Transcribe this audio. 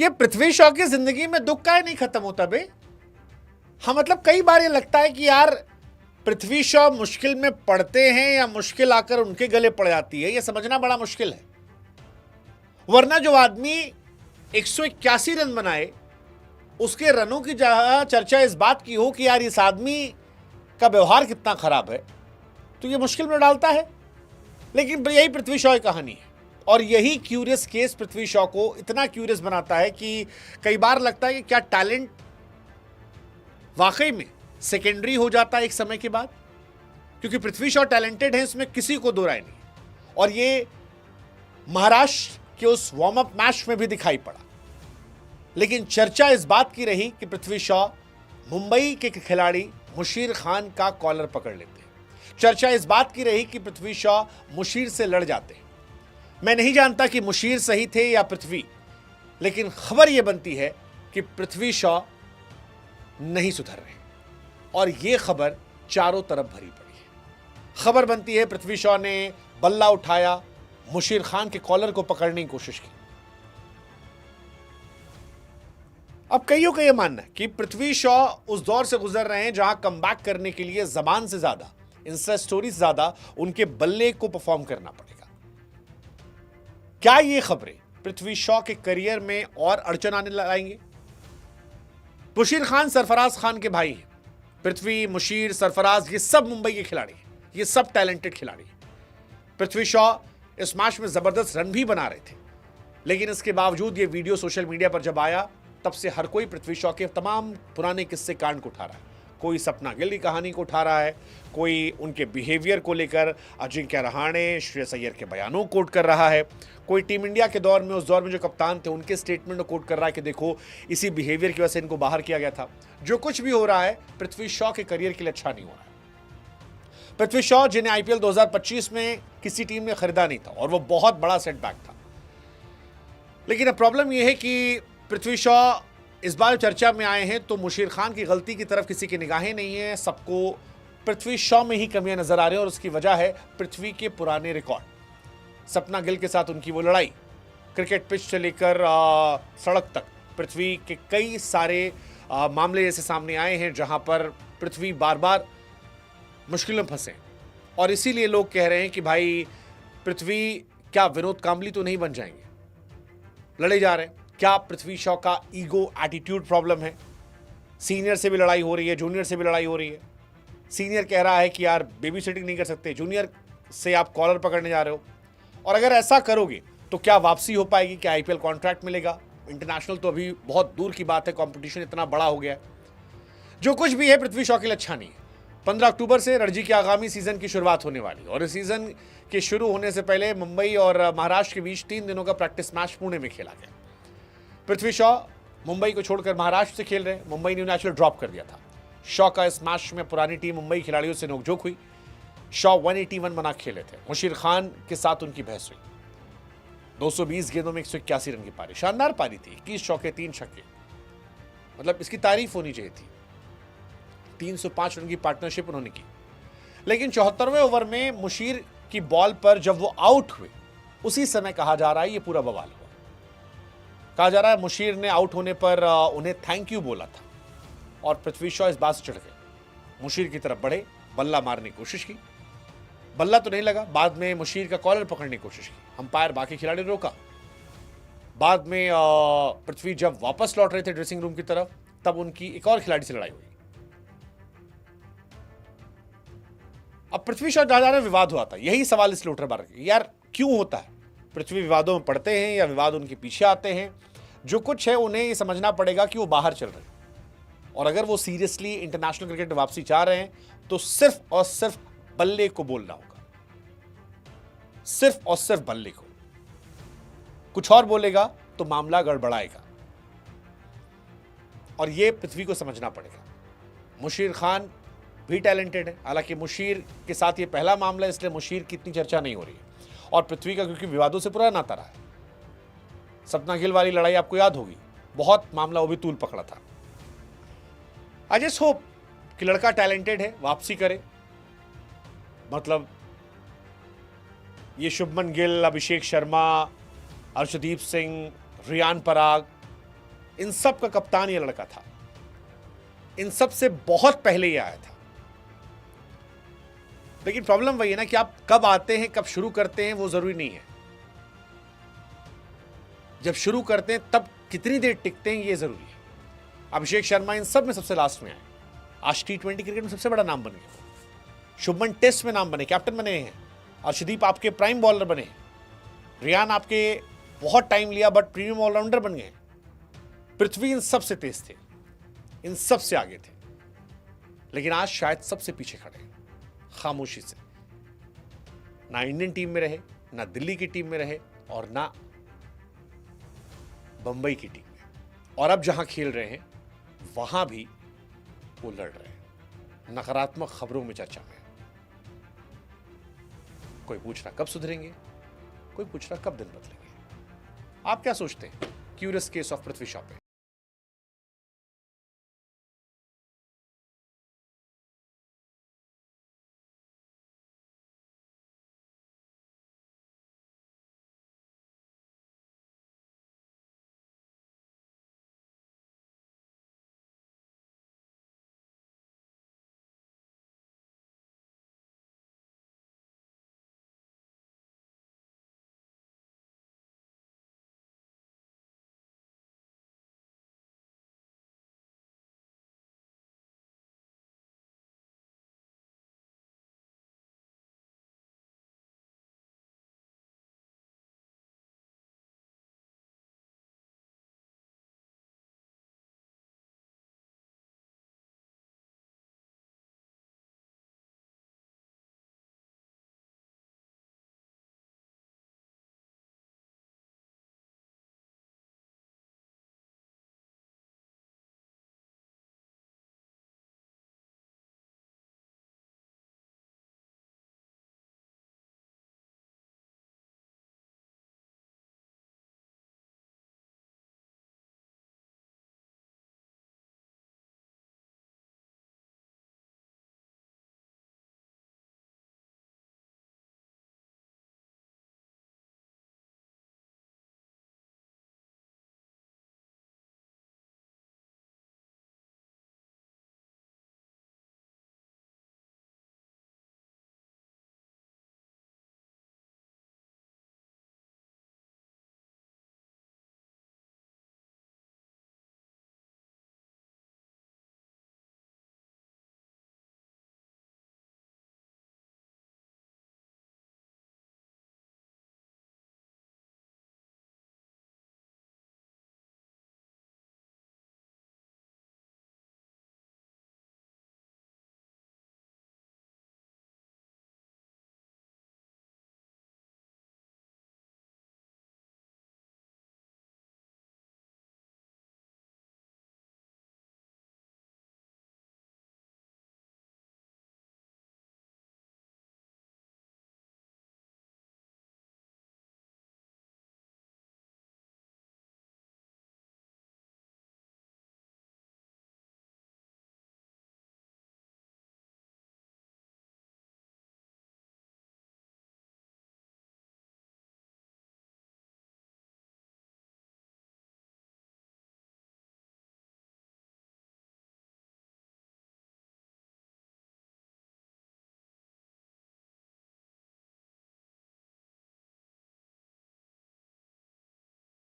ये पृथ्वी शॉ की जिंदगी में दुख का नहीं खत्म होता बे। हाँ मतलब कई बार ये लगता है कि यार पृथ्वी शॉ मुश्किल में पड़ते हैं या मुश्किल आकर उनके गले पड़ जाती है, ये समझना बड़ा मुश्किल है। वरना जो आदमी 181 रन बनाए उसके रनों की जहां चर्चा इस बात की हो कि यार इस आदमी का व्यवहार कितना खराब है, तो ये मुश्किल में डालता है। लेकिन यही पृथ्वी शॉ की कहानी है और यही क्यूरियस केस पृथ्वी शॉ को इतना क्यूरियस बनाता है कि कई बार लगता है कि क्या टैलेंट वाकई में सेकेंडरी हो जाता है एक समय के बाद, क्योंकि पृथ्वी शॉ टैलेंटेड है, इसमें किसी को दो राय नहीं। और ये महाराष्ट्र के उस वार्म अप मैच में भी दिखाई पड़ा। लेकिन चर्चा इस बात की रही कि पृथ्वी शॉ मुंबई के खिलाड़ी मुशीर खान का कॉलर पकड़ लेते हैं। चर्चा इस बात की रही कि पृथ्वी शॉ मुशीर से लड़ जाते हैं। मैं नहीं जानता कि मुशीर सही थे या पृथ्वी, लेकिन खबर यह बनती है कि पृथ्वी शॉ नहीं सुधर रहे और यह खबर चारों तरफ भरी पड़ी है। खबर बनती है पृथ्वी शॉ ने बल्ला उठाया, मुशीर खान के कॉलर को पकड़ने की कोशिश की। अब कईयों का यह मानना है कि पृथ्वी शॉ उस दौर से गुजर रहे हैं जहां कमबैक करने के लिए जबान से ज्यादा, इंस्टा स्टोरी से ज्यादा उनके बल्ले को परफॉर्म करना पड़ेगा। क्या ये खबरें पृथ्वी शॉ के करियर में और अड़चन आने लाएंगे? मुशीर खान सरफराज खान के भाई हैं। पृथ्वी, मुशीर, सरफराज ये सब मुंबई के खिलाड़ी हैं, ये सब टैलेंटेड खिलाड़ी हैं। पृथ्वी शॉ इस मैच में जबरदस्त रन भी बना रहे थे, लेकिन इसके बावजूद ये वीडियो सोशल मीडिया पर जब आया तब से हर कोई पृथ्वी शॉ के तमाम पुराने किस्से कांड को उठा रहा है। कोई सपना गिल की कहानी को उठा रहा है, कोई उनके बिहेवियर को लेकर अजिंक्य रहाणे, श्रेयस अय्यर के बयानों को कोट कर रहा है, कोई टीम इंडिया के दौर में उस दौर में जो कप्तान थे उनके स्टेटमेंट को कोट कर रहा है कि देखो इसी बिहेवियर की वजह से इनको बाहर किया गया था। जो कुछ भी हो रहा है पृथ्वी शॉ के करियर के लिए अच्छा नहीं हो रहा है। पृथ्वी शॉ जिन्हें आईपीएल 2025 में किसी टीम ने खरीदा नहीं था और वो बहुत बड़ा सेटबैक था। लेकिन अब प्रॉब्लम यह है कि पृथ्वी शॉ इस बार चर्चा में आए हैं तो मुशीर खान की गलती की तरफ किसी की निगाहें नहीं है। सबको पृथ्वी शॉ में ही कमियां नजर आ रही हैं और उसकी वजह है पृथ्वी के पुराने रिकॉर्ड। सपना गिल के साथ उनकी वो लड़ाई, क्रिकेट पिच से लेकर सड़क तक पृथ्वी के कई सारे मामले ऐसे सामने आए हैं जहां पर पृथ्वी बार बार मुश्किलों में फंसे। और इसीलिए लोग कह रहे हैं कि भाई पृथ्वी क्या विनोद कांबली तो नहीं बन जाएंगे, लड़े जा रहे हैं। क्या पृथ्वी शॉ का ईगो एटीट्यूड प्रॉब्लम है? सीनियर से भी लड़ाई हो रही है, जूनियर से भी लड़ाई हो रही है। सीनियर कह रहा है कि यार बेबी सिटिंग नहीं कर सकते, जूनियर से आप कॉलर पकड़ने जा रहे हो, और अगर ऐसा करोगे तो क्या वापसी हो पाएगी? क्या आईपीएल कॉन्ट्रैक्ट मिलेगा? इंटरनेशनल तो अभी बहुत दूर की बात है, कंपटीशन इतना बड़ा हो गया है। जो कुछ भी है पृथ्वी शॉ के लिए अच्छा नहीं है। 15 अक्टूबर से रणजी के आगामी सीजन की शुरुआत होने वाली है और इस सीजन के शुरू होने से पहले मुंबई और महाराष्ट्र के बीच 3 दिनों का प्रैक्टिस मैच पुणे में खेला गया। पृथ्वी शॉ मुंबई को छोड़कर महाराष्ट्र से खेल रहे हैं। मुंबई ने नेचुरल ड्रॉप कर दिया था। शॉ का इस मैच में पुरानी टीम मुंबई खिलाड़ियों से नोकझोंक हुई। शॉ 181 बना खेले थे। मुशीर खान के साथ उनकी बहस हुई। 220 गेंदों में 181 रन की पारी, शानदार पारी थी। 21 चौके 3 छक्के, मतलब इसकी तारीफ होनी चाहिए थी। 305 रन की पार्टनरशिप उन्होंने की। लेकिन 74वें ओवर में मुशीर की बॉल पर जब वो आउट हुए उसी समय कहा जा रहा है ये पूरा बवाल हुआ। कहा जा रहा है मुशीर ने आउट होने पर उन्हें थैंक यू बोला था और पृथ्वी शॉ इस बात से चढ़ गए। मुशीर की तरफ बढ़े, बल्ला मारने की कोशिश की, बल्ला तो नहीं लगा। बाद में मुशीर का कॉलर पकड़ने की कोशिश की, अंपायर बाकी खिलाड़ी रोका। बाद में पृथ्वी जब वापस लौट रहे थे ड्रेसिंग रूम की तरफ तब उनकी एक और खिलाड़ी से लड़ाई हुई। अब पृथ्वी शॉ जा रहे विवाद हुआ था। यही सवाल इसलिए उठ रहा है यार क्यों होता है? पृथ्वी विवादों में पड़ते हैं या विवाद उनके पीछे आते हैं? जो कुछ है उन्हें ये समझना पड़ेगा कि वो बाहर चल रहे हैं और अगर वो सीरियसली इंटरनेशनल क्रिकेट में वापसी चाह रहे हैं तो सिर्फ और सिर्फ बल्ले को बोलना होगा, सिर्फ और सिर्फ बल्ले को। कुछ और बोलेगा तो मामला गड़बड़ाएगा और ये पृथ्वी को समझना पड़ेगा। मुशीर खान भी टैलेंटेड है, हालांकि मुशीर के साथ ये पहला मामला है इसलिए मुशीर की इतनी चर्चा नहीं हो रही है और पृथ्वी का क्योंकि विवादों से पूरा नाता रहा है। सपना गिल वाली लड़ाई आपको याद होगी, बहुत मामला वो भी तूल पकड़ा था। आई जस्ट होप कि लड़का टैलेंटेड है, वापसी करे। मतलब ये शुभमन गिल, अभिषेक शर्मा, अर्शदीप सिंह, रियान पराग, इन सब का कप्तान ये लड़का था, इन सब से बहुत पहले ये आया था। लेकिन प्रॉब्लम वही है ना कि आप कब आते हैं, कब शुरू करते हैं, वो जरूरी नहीं है। जब शुरू करते हैं तब कितनी देर टिकते हैं ये जरूरी है। अभिषेक शर्मा इन सब में सबसे लास्ट में आए। आज T20 क्रिकेट में सबसे बड़ा नाम बन गया। शुभमन टेस्ट में नाम बने, कैप्टन बने हैं। अर्शदीप आपके प्राइम बॉलर बने। रियान आपके बहुत टाइम लिया बट प्रीमियम ऑलराउंडर बन गए। पृथ्वी इन सब से तेज थे, इन सब से आगे थे, लेकिन आज शायद सबसे पीछे खड़े हैं खामोशी से। ना इंडियन टीम में रहे, ना दिल्ली की टीम में रहे, और ना बंबई की टीम में। और अब जहां खेल रहे हैं वहां भी वो लड़ रहे हैं, नकारात्मक खबरों में चर्चा में। कोई पूछ रहा कब सुधरेंगे, कोई पूछ रहा कब दिन बदलेंगे। आप क्या सोचते हैं curious case of Prithvi Shaw पे?